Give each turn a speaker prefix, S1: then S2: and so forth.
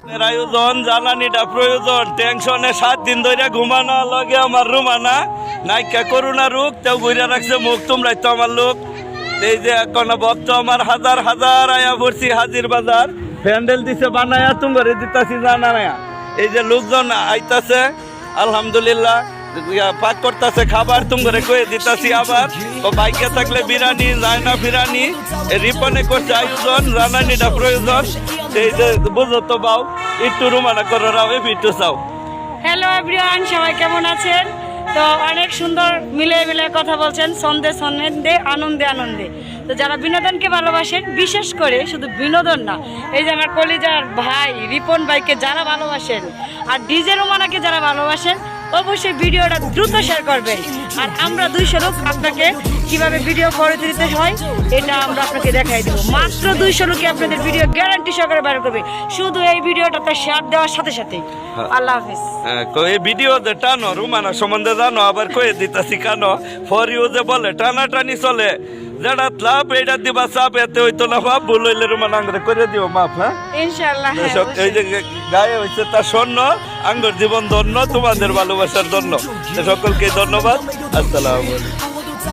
S1: আয়োজন জ্বালানিটা প্রয়োজন টেনশনে 7 দিন ধরে ঘুমানো লগে আমার রুমানা নাইকা করুণা রোগ তেও ঘুরে রাখছে মুখ তোমরাই তো আমার লোক এই যে এখন ভক্ত আমার হাজার হাজার আয়া পড়ছি হাজির বাজার প্যান্ডেল দিছে বানায়া তুঙ্গরে দিতাছি জানা না এই যে লোকজন আইতাছে আলহামদুলিল্লাহ পাক করতেছে খাবার তুঙ্গরে কয়ে দিতাছি আবার ও বাইকে থাকলে বিরিয়ানি যায় না ফিরানি রিপনে করছে আয়োজন জানানিটা প্রয়োজন এই যে বুঝো তো বাউ একটু রুমানা করো রাও একটু চাও।
S2: হ্যালো এভরিওয়ান, সবাই কেমন আছেন? তো অনেক সুন্দর মিলে মিলে কথা বলছেন, সন্ধে সন্ধে আনন্দে আনন্দে। তো যারা বিনোদনকে ভালোবাসেন, বিশেষ করে শুধু বিনোদন না, এই যে আমার কলিজার ভাই রিপন ভাইকে যারা ভালোবাসেন আর ডিজে রোমানাকে যারা ভালোবাসেন, অবশ্যই ভিডিওটা দ্রুত শেয়ার করবেন। আর আমরা 200 লোক আপনাকে কিভাবে ভিডিও করে দিতে হয় এটা আমরা আপনাকে দেখাই দেবো। মাত্র 200 লোকে আপনাদের ভিডিও গ্যারান্টি সহকারে বের করবে, শুধু এই ভিডিওটাতে শেয়ার দেওয়ার সাথে সাথে। আল্লাহ হাফিজ।
S1: এই ভিডিও যে টানো রুমানা সম্বন্ধে জানো আবার কয়ে দিতাছি কেন ফর ইউ যে বলে টানাটানি চলে যেটা লাভ এইটা দিবা চাপ এতে হইতো না ভাব ভুল হইলে রুমানা আঙ্গরে করে দিও মাফ। হ্যাঁ
S2: ইনশাআল্লাহ।
S1: এই যে গায়ে হয়েছে তার স্বর্ণ আঙ্গর জীবন ধন্য তোমাদের ভালোবাসার জন্য সকলকে ধন্যবাদ। আসসালামু আলাইকুম।